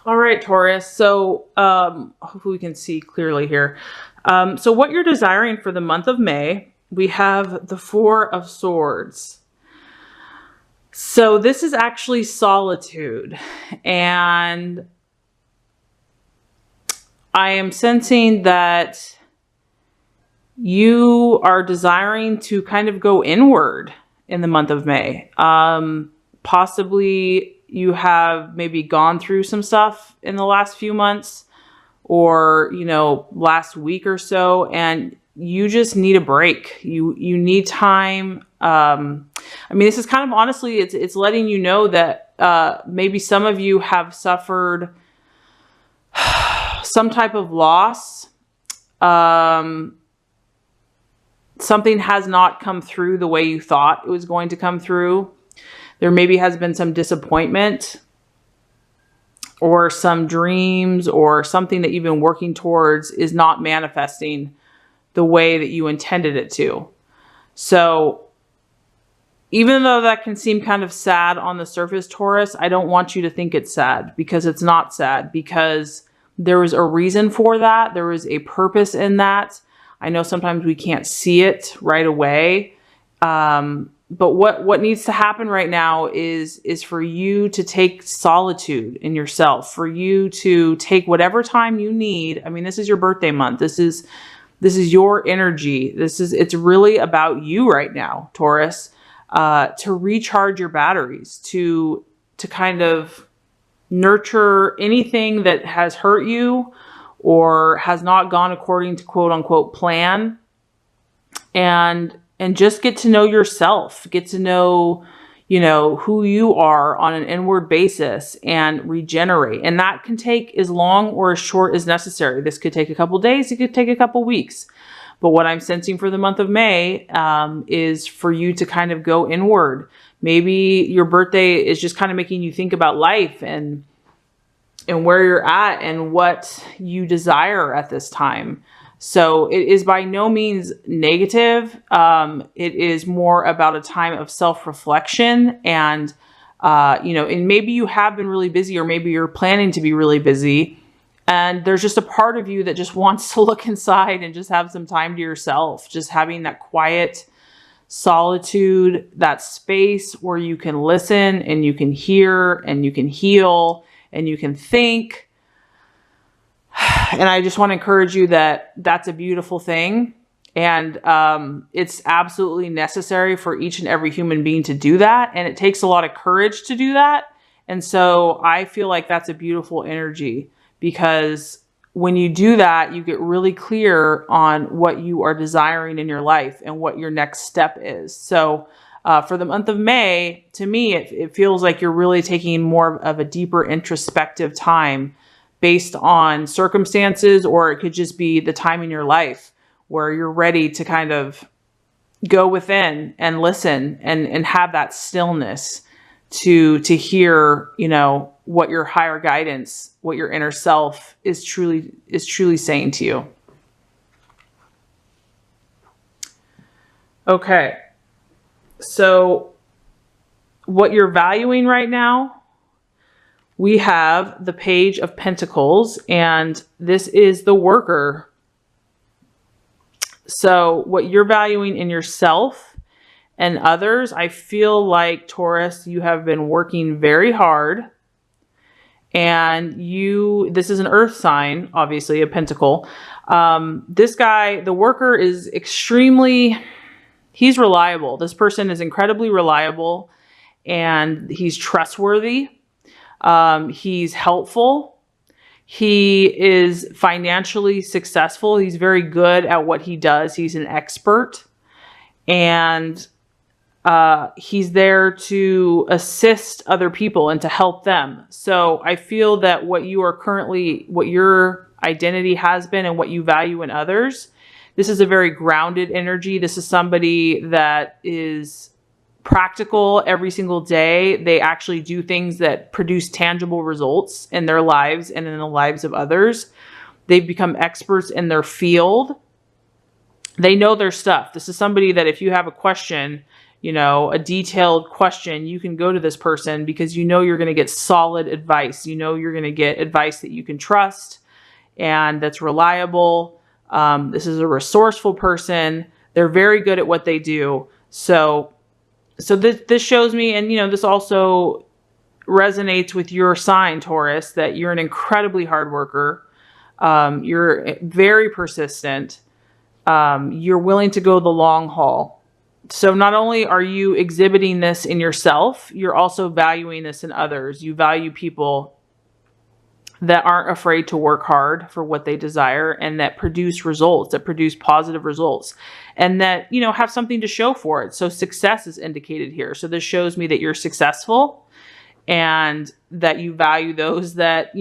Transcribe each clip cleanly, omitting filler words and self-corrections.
All right, Taurus. So hopefully we can see clearly here. So what you're desiring for the month of May, we have the Four of Swords. So this is actually solitude. And I am sensing that you are desiring to kind of go inward in the month of May. Possibly you have maybe gone through some stuff in the last few months or, last week or so, and you just need a break. You need time. This is kind of honestly, it's letting you know that maybe some of you have suffered some type of loss. Something has not come through the way you thought it was going to come through. There maybe has been some disappointment or some dreams or something that you've been working towards is not manifesting the way that you intended it to. So even though that can seem kind of sad on the surface, Taurus, I don't want you to think it's sad, because it's not sad, because there was a reason for that. There was a purpose in that. I know sometimes we can't see it right away. But what needs to happen right now is for you to take solitude in yourself, for you to take whatever time you need. I mean, this is your birthday month. This is your energy. It's really about you right now, Taurus, to recharge your batteries, to kind of nurture anything that has hurt you or has not gone according to quote unquote plan, and just get to know yourself, get to know, who you are on an inward basis and regenerate. And that can take as long or as short as necessary. This could take a couple days. It could take a couple weeks. But what I'm sensing for the month of May is for you to kind of go inward. Maybe your birthday is just kind of making you think about life and where you're at and what you desire at this time. So it is by no means negative. It is more about a time of self-reflection and maybe you have been really busy, or maybe you're planning to be really busy. And there's just a part of you that just wants to look inside and just have some time to yourself, just having that quiet solitude, that space where you can listen and you can hear and you can heal and you can think. And I just want to encourage you that that's a beautiful thing. And it's absolutely necessary for each and every human being to do that. And it takes a lot of courage to do that. And so I feel like that's a beautiful energy, because when you do that, you get really clear on what you are desiring in your life and what your next step is. So for the month of May, to me, it feels like you're really taking more of a deeper introspective time based on circumstances, or it could just be the time in your life where you're ready to kind of go within and listen and have that stillness to hear, what your higher guidance, what your inner self is truly saying to you. Okay. So what you're valuing right now, we have the Page of Pentacles, and this is the Worker. So what you're valuing in yourself and others, I feel like, Taurus, you have been working very hard, and this is an earth sign, obviously a pentacle. This guy, the Worker, is he's reliable. This person is incredibly reliable, and he's trustworthy. He's helpful. He is financially successful. He's very good at what he does. He's an expert, and he's there to assist other people and to help them. So I feel that what your identity has been and what you value in others, this is a very grounded energy. This is somebody that is practical every single day. They actually do things that produce tangible results in their lives and in the lives of others. They've become experts in their field. They know their stuff. This is somebody that if you have a question, a detailed question, you can go to this person because you know you're going to get solid advice. You know you're going to get advice that you can trust and that's reliable. This is a resourceful person. They're very good at what they do. So this shows me, and this also resonates with your sign, Taurus, that you're an incredibly hard worker. You're very persistent. You're willing to go the long haul. So not only are you exhibiting this in yourself, you're also valuing this in others. You value people that aren't afraid to work hard for what they desire and that produce results, that produce positive results, and that, have something to show for it. So success is indicated here. So this shows me that you're successful and that you value those that,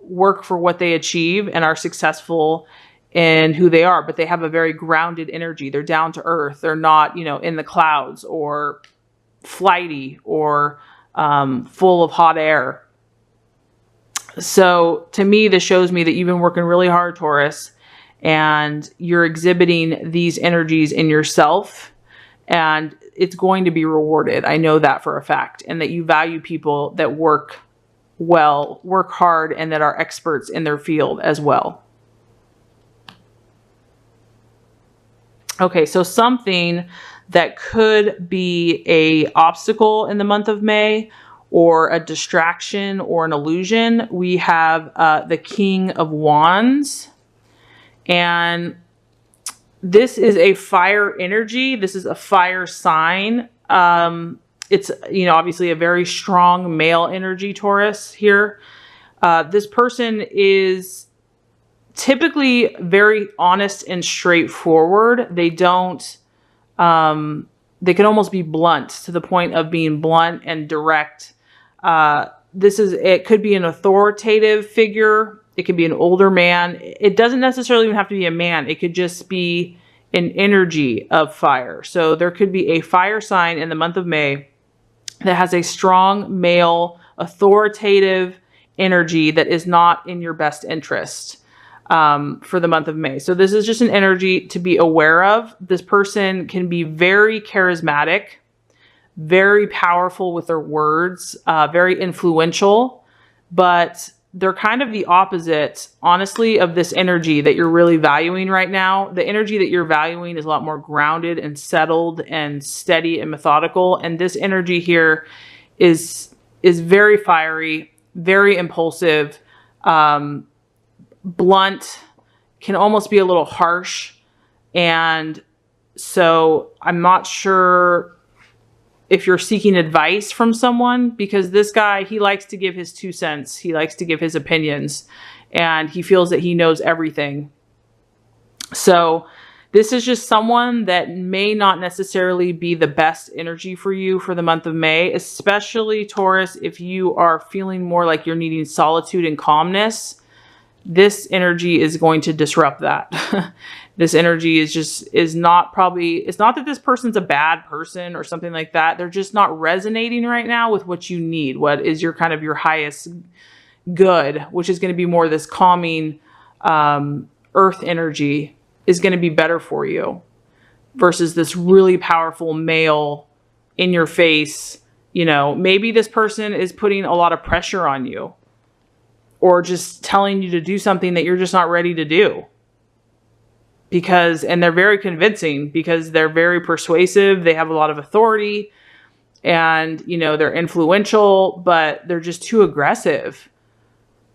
work for what they achieve and are successful in who they are, but they have a very grounded energy. They're down to earth. They're not, in the clouds or flighty or full of hot air. So to me, this shows me that you've been working really hard, Taurus, and you're exhibiting these energies in yourself, and it's going to be rewarded. I know that for a fact, and that you value people that work well, work hard, and that are experts in their field as well. Okay, so something that could be an obstacle in the month of May, or a distraction or an illusion, we have the King of Wands. And this is a fire energy. This is a fire sign. It's, obviously a very strong male energy, Taurus, here. This person is typically very honest and straightforward. They don't, they can almost be blunt, to the point of being blunt and direct. It could be an authoritative figure. It could be an older man. It doesn't necessarily even have to be a man. It could just be an energy of fire. So there could be a fire sign in the month of May that has a strong male authoritative energy that is not in your best interest for the month of May. So this is just an energy to be aware of. This person can be very charismatic, very powerful with their words, very influential, but they're kind of the opposite, honestly, of this energy that you're really valuing right now. The energy that you're valuing is a lot more grounded and settled and steady and methodical. And this energy here is very fiery, very impulsive, blunt, can almost be a little harsh. And so I'm not sure if you're seeking advice from someone, because this guy, he likes to give his 2 cents. He likes to give his opinions, and he feels that he knows everything. So this is just someone that may not necessarily be the best energy for you for the month of May, especially Taurus, if you are feeling more like you're needing solitude and calmness. This energy is going to disrupt that. This energy is not probably, it's not that this person's a bad person or something like that. They're just not resonating right now with what you need. What is your kind of your highest good, which is going to be more this calming earth energy is going to be better for you versus this really powerful male in your face. Maybe this person is putting a lot of pressure on you, or just telling you to do something that you're just not ready to do. And they're very convincing because they're very persuasive. They have a lot of authority and, they're influential, but they're just too aggressive.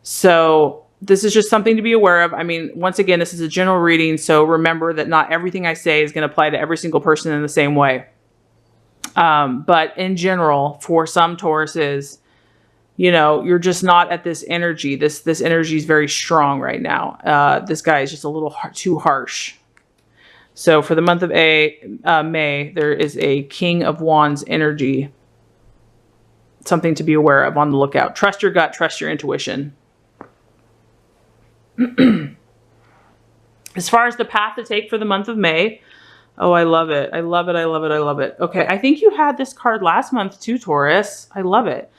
So this is just something to be aware of. I mean, once again, this is a general reading. So remember that not everything I say is going to apply to every single person in the same way. But in general, for some Tauruses, you're just not at this energy. This energy is very strong right now. This guy is just a little too harsh. So for the month of May, there is a King of Wands energy. Something to be aware of, on the lookout. Trust your gut, trust your intuition. As far as the path to take for the month of May, oh, I love it. I love it. I love it. I love it. Okay, I think you had this card last month too, Taurus. I love it.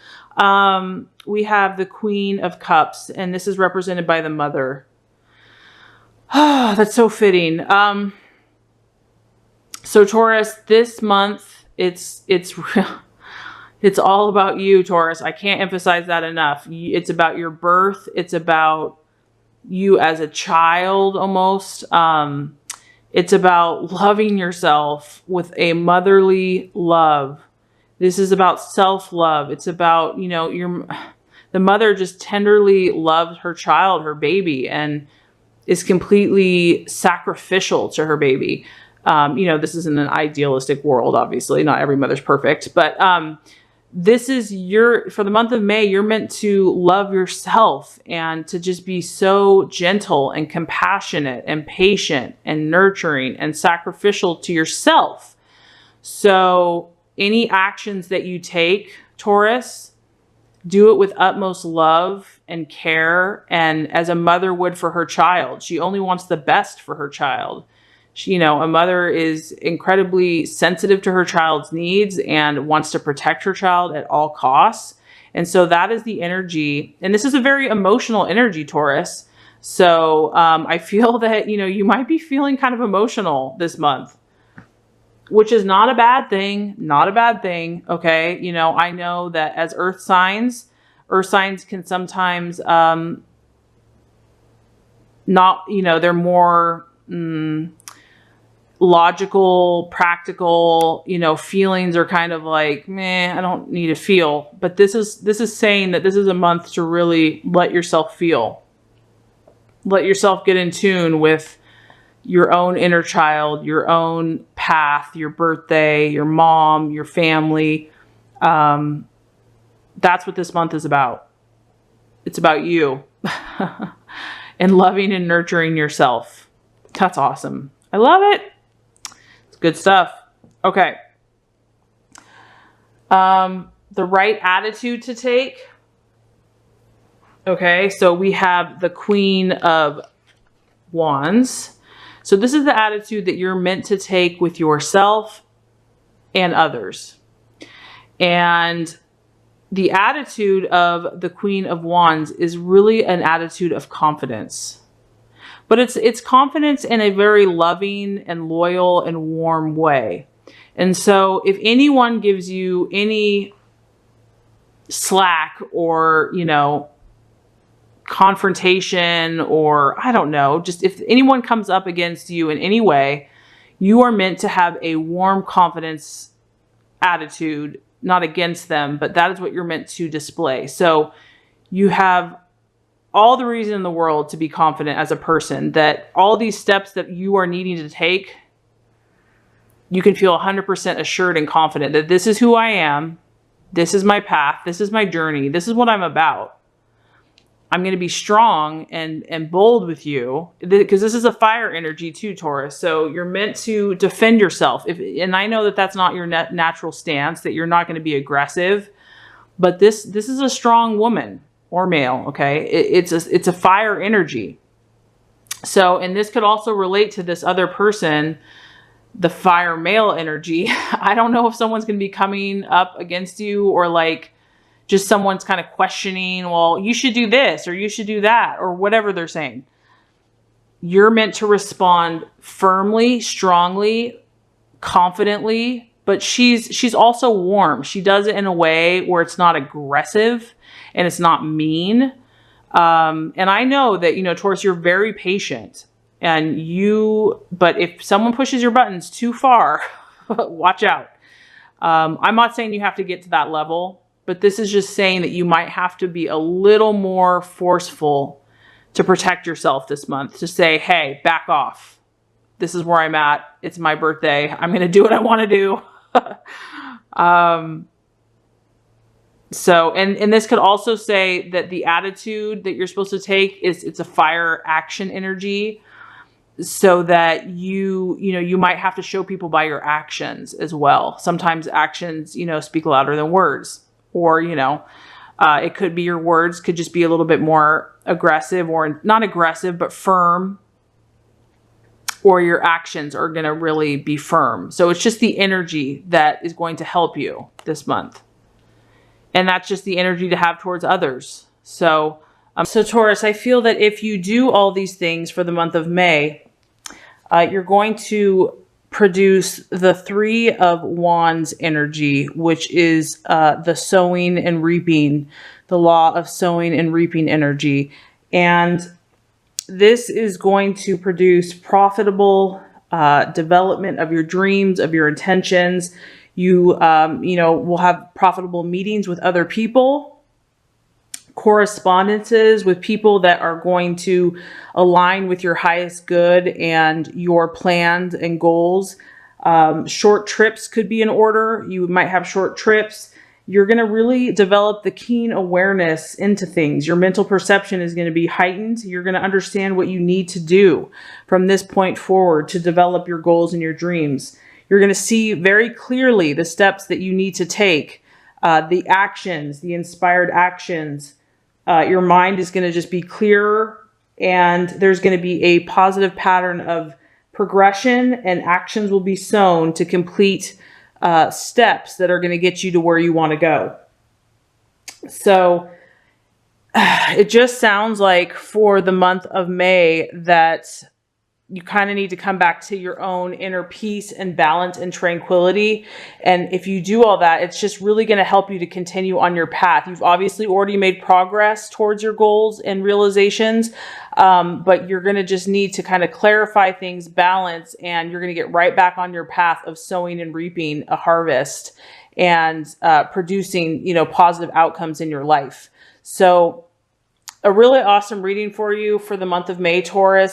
We have the Queen of Cups, and this is represented by the Mother. Ah, that's so fitting. So Taurus, this month It's real. It's all about you, Taurus. I can't emphasize that enough. It's about your birth. It's about you as a child almost. It's about loving yourself with a motherly love. This is about self-love. It's about, you know, the mother just tenderly loves her child, her baby, and is completely sacrificial to her baby. You know, this isn't an idealistic world, obviously. Not every mother's perfect, but this is for the month of May, you're meant to love yourself and to just be so gentle and compassionate and patient and nurturing and sacrificial to yourself. So any actions that you take, Taurus, do it with utmost love and care, and as a mother would for her child. She only wants the best for her child. She, you know, a mother is incredibly sensitive to her child's needs and wants to protect her child at all costs. And so that is the energy. And this is a very emotional energy, Taurus. So I feel that, you know, you might be feeling kind of emotional this month, which is not a bad thing. Not a bad thing. Okay. You know, I know that as earth signs can sometimes not, you know, they're more logical, practical, you know, feelings are kind of like, meh, I don't need to feel. But this is saying that this is a month to really let yourself feel. Let yourself get in tune with your own inner child, your own path, your birthday, your mom, your family. That's what this month is about. It's about you and loving and nurturing yourself. That's awesome. I love it. It's good stuff. Okay. The right attitude to take. Okay. So we have the Queen of Wands. So this is the attitude that you're meant to take with yourself and others. And the attitude of the Queen of Wands is really an attitude of confidence. But it's confidence in a very loving and loyal and warm way. And so if anyone gives you any slack or, you know, confrontation, or I don't know, just if anyone comes up against you in any way, you are meant to have a warm confidence attitude, not against them, but that is what you're meant to display. So you have all the reason in the world to be confident as a person, that all these steps that you are needing to take, you can feel 100% assured and confident that this is who I am. This is my path. This is my journey. This is what I'm about. I'm going to be strong and bold with you, because this is a fire energy too, Taurus. So you're meant to defend yourself. And I know that that's not your natural stance, that you're not going to be aggressive, but this is a strong woman or male. Okay. It's a fire energy. So, and this could also relate to this other person, the fire male energy. I don't know if someone's going to be coming up against you, or like, just someone's kind of questioning, well, you should do this or you should do that, or whatever they're saying. You're meant to respond firmly, strongly, confidently, but she's also warm. She does it in a way where it's not aggressive and it's not mean. And I know that, you know, Taurus, you're very patient, but if someone pushes your buttons too far, watch out. I'm not saying you have to get to that level, but this is just saying that you might have to be a little more forceful to protect yourself this month, to say, hey, back off. This is where I'm at. It's my birthday. I'm going to do what I want to do. So, and this could also say that the attitude that you're supposed to take it's a fire action energy, so that you might have to show people by your actions as well. Sometimes actions, speak louder than words. Or, it could be your words could just be a little bit more aggressive, or not aggressive, but firm. Or your actions are going to really be firm. So it's just the energy that is going to help you this month. And that's just the energy to have towards others. So Taurus, I feel that if you do all these things for the month of May, you're going to produce the Three of Wands energy, which is the sowing and reaping, the law of sowing and reaping energy. And this is going to produce profitable development of your dreams, of your intentions. You, will have profitable meetings with other people, correspondences with people that are going to align with your highest good and your plans and goals. Short trips could be in order. You might have short trips. You're going to really develop the keen awareness into things. Your mental perception is going to be heightened. You're going to understand what you need to do from this point forward to develop your goals and your dreams. You're going to see very clearly the steps that you need to take, the actions, the inspired actions. Your mind is going to just be clearer, and there's going to be a positive pattern of progression, and actions will be sown to complete steps that are going to get you to where you want to go. So it just sounds like for the month of May that you kind of need to come back to your own inner peace and balance and tranquility. And if you do all that, it's just really going to help you to continue on your path. You've obviously already made progress towards your goals and realizations, but you're going to just need to kind of clarify things, balance, and you're going to get right back on your path of sowing and reaping a harvest and producing, positive outcomes in your life. So a really awesome reading for you for the month of May, Taurus.